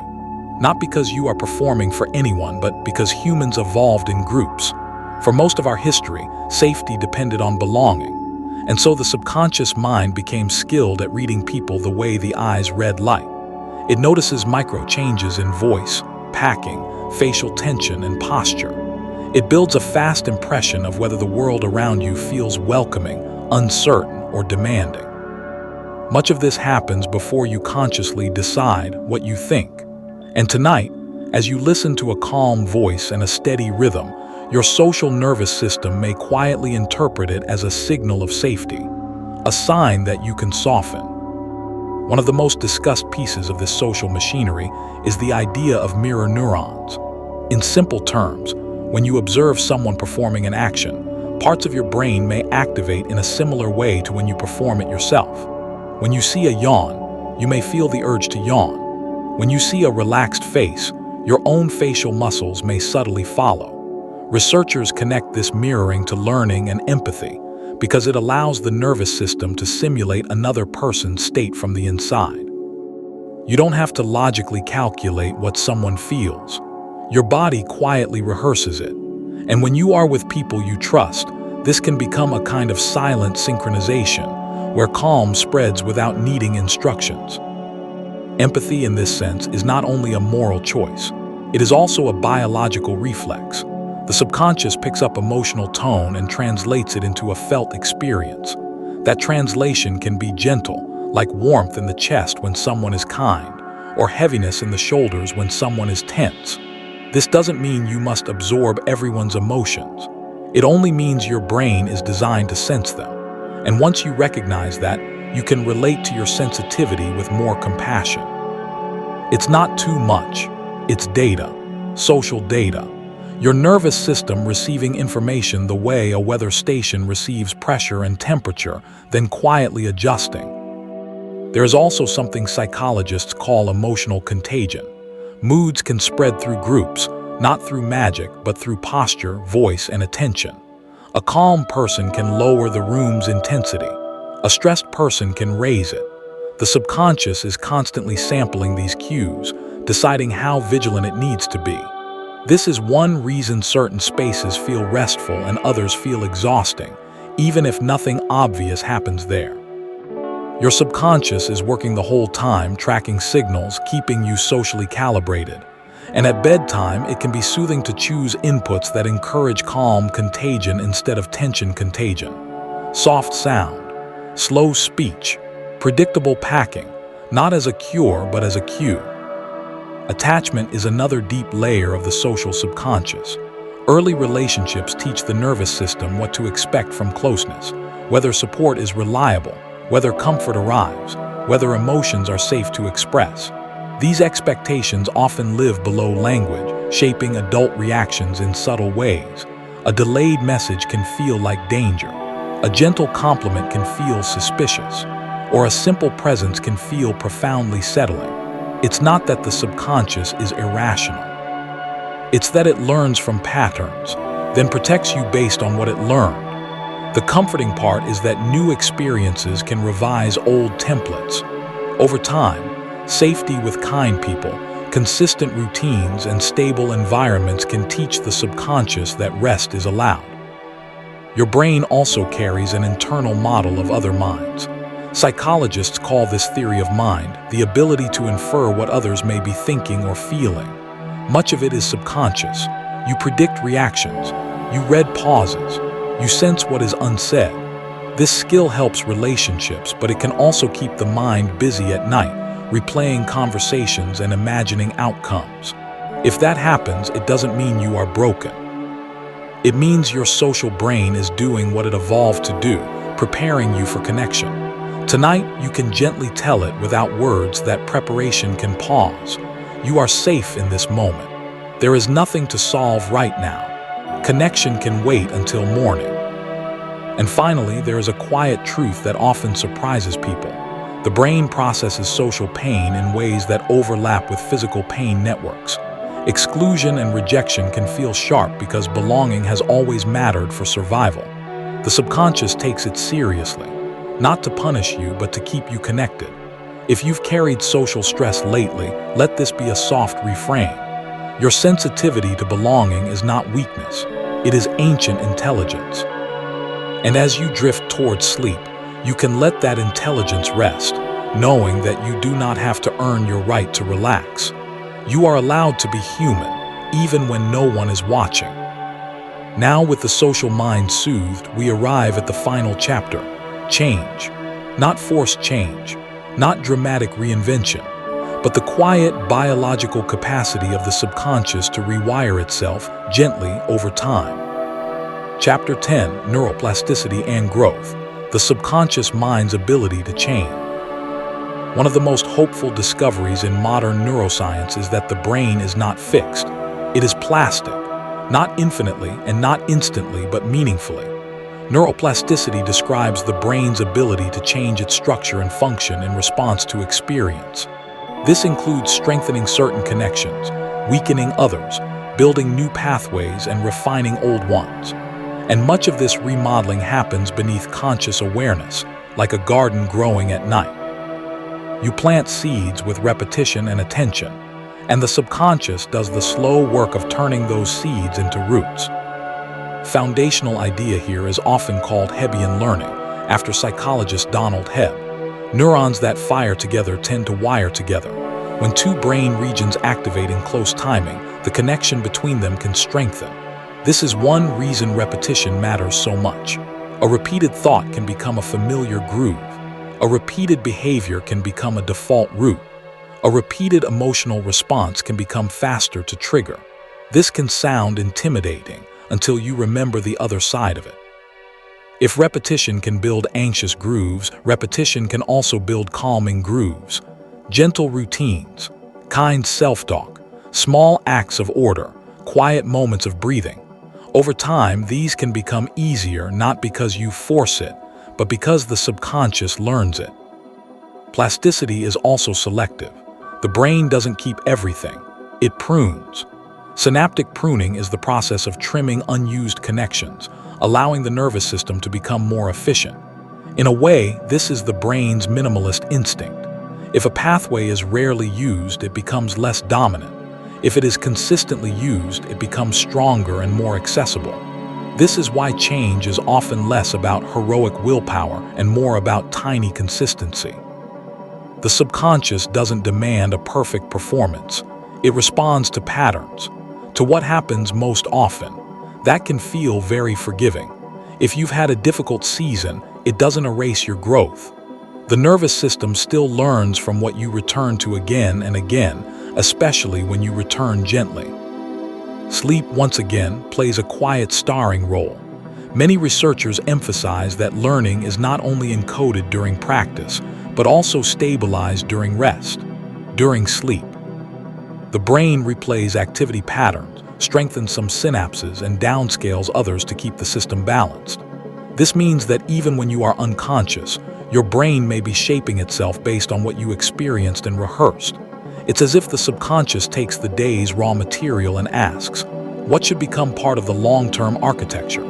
Speaker 1: Not because you are performing for anyone, but because humans evolved in groups. For most of our history, safety depended on belonging. And so the subconscious mind became skilled at reading people the way the eyes read light. It notices micro changes in voice, packing, facial tension, and posture. It builds a fast impression of whether the world around you feels welcoming, uncertain, or demanding. Much of this happens before you consciously decide what you think. And tonight, as you listen to a calm voice and a steady rhythm, your social nervous system may quietly interpret it as a signal of safety, a sign that you can soften. One of the most discussed pieces of this social machinery is the idea of mirror neurons. In simple terms, when you observe someone performing an action, parts of your brain may activate in a similar way to when you perform it yourself. When you see a yawn, you may feel the urge to yawn. When you see a relaxed face, your own facial muscles may subtly follow. Researchers connect this mirroring to learning and empathy because it allows the nervous system to simulate another person's state from the inside. You don't have to logically calculate what someone feels. Your body quietly rehearses it. And when you are with people you trust, this can become a kind of silent synchronization where calm spreads without needing instructions. Empathy in this sense is not only a moral choice, it is also a biological reflex. The subconscious picks up emotional tone and translates it into a felt experience. That translation can be gentle, like warmth in the chest when someone is kind, or heaviness in the shoulders when someone is tense. This doesn't mean you must absorb everyone's emotions. It only means your brain is designed to sense them. And once you recognize that, you can relate to your sensitivity with more compassion. It's not too much. It's data, social data. Your nervous system receiving information the way a weather station receives pressure and temperature, then quietly adjusting. There is also something psychologists call emotional contagion. Moods can spread through groups, not through magic, but through posture, voice, and attention. A calm person can lower the room's intensity. A stressed person can raise it. The subconscious is constantly sampling these cues, deciding how vigilant it needs to be. This is one reason certain spaces feel restful and others feel exhausting, even if nothing obvious happens there. Your subconscious is working the whole time, tracking signals, keeping you socially calibrated. And at bedtime, it can be soothing to choose inputs that encourage calm contagion instead of tension contagion. Soft sound, slow speech, predictable packing, not as a cure but as a cue. Attachment is another deep layer of the social subconscious. Early relationships teach the nervous system what to expect from closeness, whether support is reliable, whether comfort arrives, whether emotions are safe to express. These expectations often live below language, shaping adult reactions in subtle ways. A delayed message can feel like danger. A gentle compliment can feel suspicious, or a simple presence can feel profoundly settling. It's not that the subconscious is irrational. It's that it learns from patterns, then protects you based on what it learned. The comforting part is that new experiences can revise old templates. Over time, safety with kind people, consistent routines, and stable environments can teach the subconscious that rest is allowed. Your brain also carries an internal model of other minds. Psychologists call this theory of mind the ability to infer what others may be thinking or feeling. Much of it is subconscious. You predict reactions. You read pauses. You sense what is unsaid. This skill helps relationships, but it can also keep the mind busy at night, replaying conversations and imagining outcomes. If that happens, it doesn't mean you are broken. It means your social brain is doing what it evolved to do, preparing you for connection. Tonight, you can gently tell it without words that preparation can pause. You are safe in this moment. There is nothing to solve right now. Connection can wait until morning. And finally, there is a quiet truth that often surprises people. The brain processes social pain in ways that overlap with physical pain networks. Exclusion and rejection can feel sharp because belonging has always mattered for survival. The subconscious takes it seriously, not to punish you, but to keep you connected. If you've carried social stress lately, let this be a soft refrain. Your sensitivity to belonging is not weakness. It is ancient intelligence. And as you drift towards sleep, you can let that intelligence rest, knowing that you do not have to earn your right to relax. You are allowed to be human, even when no one is watching. Now, with the social mind soothed, we arrive at the final chapter: change. Not forced change, not dramatic reinvention, but the quiet biological capacity of the subconscious to rewire itself gently over time. Chapter 10: Neuroplasticity and Growth. The subconscious mind's ability to change. One of the most hopeful discoveries in modern neuroscience is that the brain is not fixed. It is plastic, not infinitely and not instantly, but meaningfully. Neuroplasticity describes the brain's ability to change its structure and function in response to experience. This includes strengthening certain connections, weakening others, building new pathways, and refining old ones. And much of this remodeling happens beneath conscious awareness, like a garden growing at night. You plant seeds with repetition and attention, and the subconscious does the slow work of turning those seeds into roots. Foundational idea here is often called Hebbian learning, after psychologist Donald Hebb. Neurons that fire together tend to wire together. When two brain regions activate in close timing, the connection between them can strengthen. This is one reason repetition matters so much. A repeated thought can become a familiar groove. A repeated behavior can become a default route. A repeated emotional response can become faster to trigger. This can sound intimidating until you remember the other side of it. If repetition can build anxious grooves, repetition can also build calming grooves. Gentle routines, kind self-talk, small acts of order, quiet moments of breathing. Over time, these can become easier not because you force it, but because the subconscious learns it. Plasticity is also selective. The brain doesn't keep everything. It prunes. Synaptic pruning is the process of trimming unused connections, allowing the nervous system to become more efficient. In a way, this is the brain's minimalist instinct. If a pathway is rarely used, it becomes less dominant. If it is consistently used, it becomes stronger and more accessible. This is why change is often less about heroic willpower and more about tiny consistency. The subconscious doesn't demand a perfect performance. It responds to patterns, to what happens most often. That can feel very forgiving. If you've had a difficult season, it doesn't erase your growth. The nervous system still learns from what you return to again and again, especially when you return gently. Sleep, once again, plays a quiet starring role. Many researchers emphasize that learning is not only encoded during practice, but also stabilized during rest, during sleep. The brain replays activity patterns, strengthens some synapses, and downscales others to keep the system balanced. This means that even when you are unconscious, your brain may be shaping itself based on what you experienced and rehearsed. It's as if the subconscious takes the day's raw material and asks, what should become part of the long-term architecture?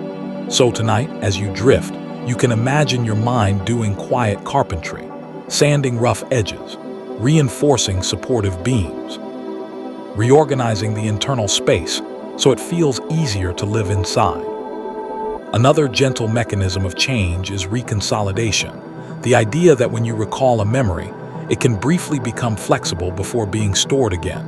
Speaker 1: So tonight, as you drift, you can imagine your mind doing quiet carpentry, sanding rough edges, reinforcing supportive beams, reorganizing the internal space so it feels easier to live inside. Another gentle mechanism of change is reconsolidation, the idea that when you recall a memory, it can briefly become flexible before being stored again.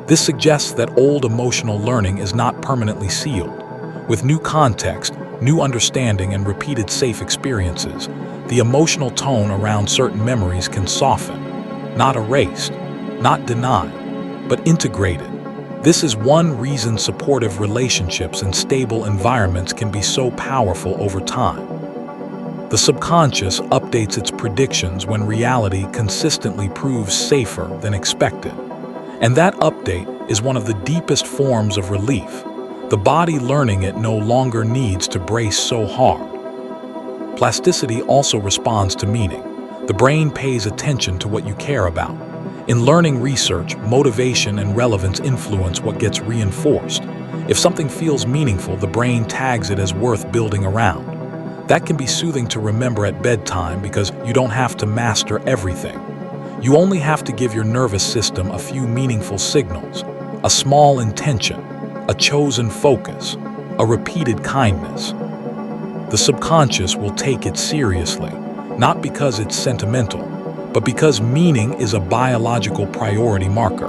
Speaker 1: This suggests that old emotional learning is not permanently sealed. With new context, new understanding, and repeated safe experiences, the emotional tone around certain memories can soften, not erased, not denied, but integrated. This is one reason supportive relationships and stable environments can be so powerful over time. The subconscious updates its predictions when reality consistently proves safer than expected. And that update is one of the deepest forms of relief. The body learning it no longer needs to brace so hard. Plasticity also responds to meaning. The brain pays attention to what you care about. In learning research, motivation and relevance influence what gets reinforced. If something feels meaningful, the brain tags it as worth building around. That can be soothing to remember at bedtime because you don't have to master everything. You only have to give your nervous system a few meaningful signals, a small intention, a chosen focus, a repeated kindness. The subconscious will take it seriously, not because it's sentimental, but because meaning is a biological priority marker.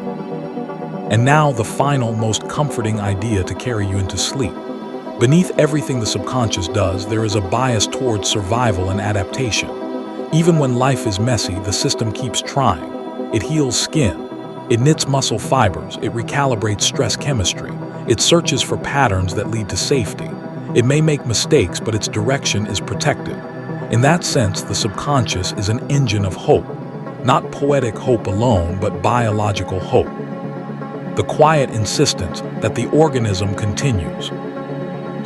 Speaker 1: And now the final, most comforting idea to carry you into sleep. Beneath everything the subconscious does, there is a bias towards survival and adaptation. Even when life is messy, the system keeps trying. It heals skin. It knits muscle fibers. It recalibrates stress chemistry. It searches for patterns that lead to safety. It may make mistakes, but its direction is protected. In that sense, the subconscious is an engine of hope. Not poetic hope alone, but biological hope. The quiet insistence that the organism continues.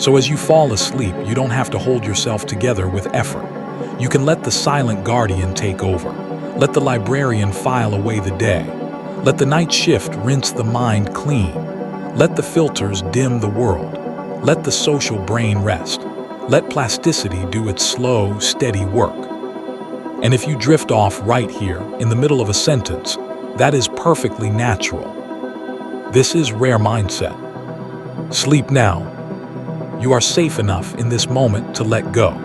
Speaker 1: So as you fall asleep, you don't have to hold yourself together with effort. You can let the silent guardian take over. Let the librarian file away the day. Let the night shift rinse the mind clean. Let the filters dim the world. Let the social brain rest. Let plasticity do its slow, steady work. And if you drift off right here, in the middle of a sentence, that is perfectly natural. This is Rare Mindset. Sleep now. You are safe enough in this moment to let go.